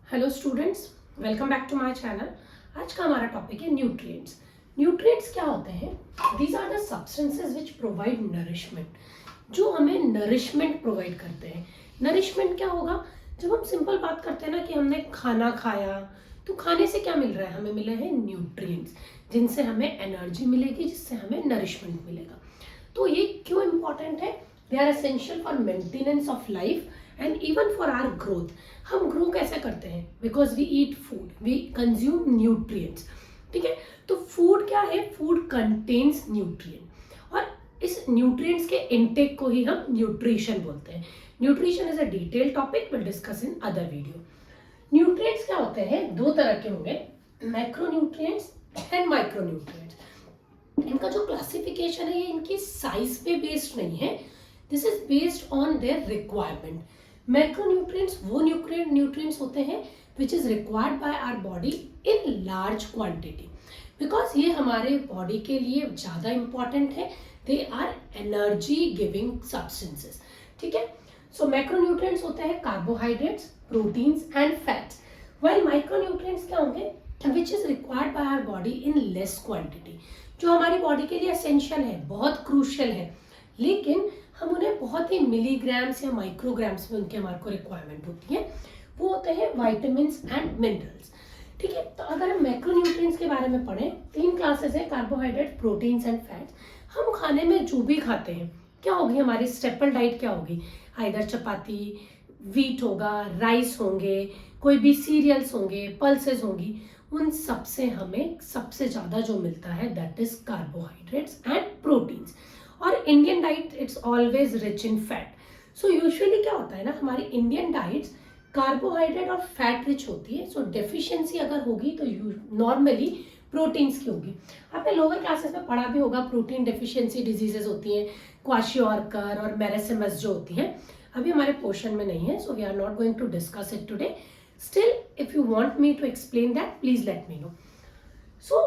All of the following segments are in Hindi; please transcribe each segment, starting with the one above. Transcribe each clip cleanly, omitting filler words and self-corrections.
Hello students, welcome back to my channel. आज का हमारा टॉपिक है न्यूट्रिएंट्स। न्यूट्रिएंट्स क्या होते हैं? These are the substances which provide nourishment, जो हमें नरिशमेंट प्रोवाइड करते हैं। नरिशमेंट क्या होगा? जब हम सिंपल बात करते हैं ना कि हमने खाना खाया, तो खाने से क्या मिल रहा है? हमें मिले हैं न्यूट्रिएंट्स, जिनसे हमें एनर्जी मिलेगी, जिससे हमें नरिशमेंट मिलेगा। तो ये क्यों इंपॉर्टेंट है? They are essential for maintenance of life and even for our growth. हम ग्रो कैसे करते हैं? Because we eat food, we consume nutrients. ठीक है, तो फूड क्या है? फूड कंटेन्स न्यूट्रिएंट, और इस न्यूट्रिएंट्स के इनटेक को ही हम न्यूट्रिशन बोलते हैं। Nutrition is a detail topic, will discuss in other video. Nutrients क्या होते हैं? दो तरह के होंगे, मैक्रोन्यूट्रिएंट्स एंड माइक्रोन्यूट्रिएंट्स। इनका जो क्लासिफिकेशन है ये इनकी साइज पे बेस्ड नहीं है, this is based on their requirement. Macronutrients वो न्यूट्रिएंट्स होते हैं which is required by our body in large quantity, because ये हमारे बॉडी के लिए ज़्यादा इंपॉर्टेंट है। They are energy giving substances. ठीक है, सो मैक्रोन्यूट्रिएंट्स होते हैं carbohydrates, proteins and fats, while micronutrients क्या होंगे? Which is required by our body in less quantity, जो हमारी बॉडी के लिए एसेंशियल है, बहुत क्रूशियल है, लेकिन हम उन्हें बहुत ही मिलीग्राम्स या माइक्रोग्राम्स में उनके हमारे को रिक्वायरमेंट होती है। वो होते हैं वाइटामिन्स एंड मिनरल्स। ठीक है, तो अगर हम मैक्रोन्यूट्रिएंट्स के बारे में पढ़ें, तीन क्लासेस है, कार्बोहाइड्रेट, प्रोटीन्स एंड फैट्स। हम खाने में जो भी खाते हैं, क्या होगी हमारी स्टेपल डाइट? क्या होगी? आइदर चपाती, व्हीट होगा, राइस होंगे, कोई भी सीरियल्स होंगे, पल्सेस होंगी। उन सबसे हमें सबसे ज़्यादा जो मिलता है that is carbohydrates and proteins. और Indian diet it's always rich in fat. So usually क्या होता है ना, हमारी इंडियन डाइट्स कार्बोहाइड्रेट और फैट रिच होती है। सो डेफिशिएंसी अगर होगी तो नॉर्मली प्रोटीन्स की होगी। आपने लोअर क्लासेस में पढ़ा भी होगा, प्रोटीन डेफिशिएंसी डिजीजेस होती हैं, क्वाशियोरकर और मेरेसेमस जो होती हैं। अभी हमारे पोर्शन में नहीं है, so we are not going to discuss it today. Still, if you want me to explain that, please let me know. So,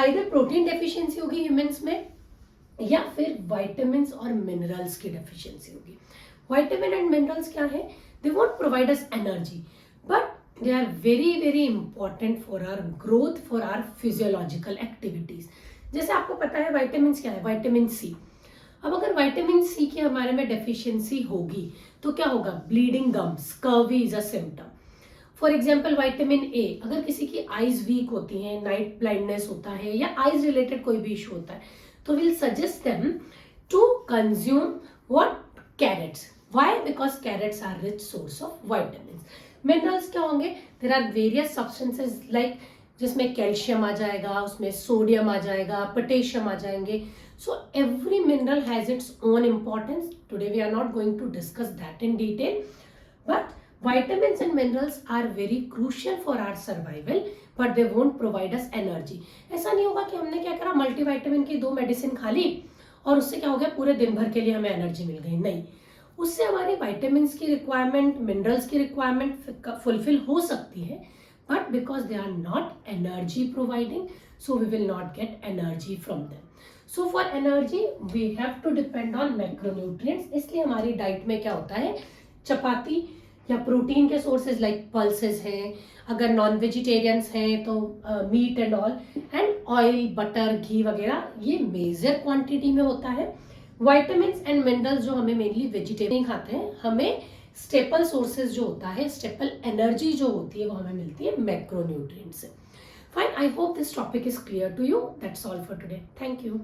either protein deficiency होगी ह्यूमंस में, या फिर vitamins और minerals की deficiency होगी। Vitamin and minerals क्या है? They won't provide us energy, but they are very very important for our growth, for our physiological activities. जैसे आपको पता है vitamins क्या है? Vitamin C। अब अगर विटामिन सी की हमारे में डेफिशिएंसी होगी तो क्या होगा? Bleeding gums, scurvy is a symptom. For example vitamin A, अगर किसी की आईज वीक होती हैं, नाइट ब्लाइंडनेस होता है, या आईज रिलेटेड कोई भी इशू होता है, तो will suggest them to consume what? Carrots. Why? Because carrots are rich source of vitamins. Minerals क्या होंगे? There are various substances like, जिसमें कैल्शियम आ जाएगा, उसमें सोडियम आ जाएगा, पोटेशियम आ जाएंगे। So every mineral has its own importance. Today we are not going to discuss that in detail, but vitamins and minerals are very crucial for our survival, but they won't provide us energy. ऐसा नहीं होगा कि हमने क्या करा, मल्टीविटामिन की 2 मेडिसिन खा ली और उससे क्या हो गया, पूरे दिन भर के लिए हमें एनर्जी मिल गई। नहीं, उससे हमारी विटामिन की रिक्वायरमेंट, मिनरल्स की रिक्वायरमेंट फुलफिल हो सकती है, but because they are not energy providing, so we will not get energy from them. So for energy we have to depend on macronutrients. इसलिए हमारी डाइट में क्या होता है? चपाती, या प्रोटीन के सोर्सेज लाइक पल्सेस हैं, अगर नॉन वेजिटेरियंस हैं तो meat and all, and oil, butter, घी वगैरह, ये मेजर क्वांटिटी में होता है। विटामिन्स एंड मिनरल्स जो हमें मेनली वेजिटेरियन खाते हैं, हमें स्टेपल सोर्सेज जो होता है, स्टेपल एनर्जी जो होती है, वो हमें मिलती है मैक्रोन्यूट्रिएंट्स से। Fine, I hope this topic is clear to you. That's all for today. Thank you.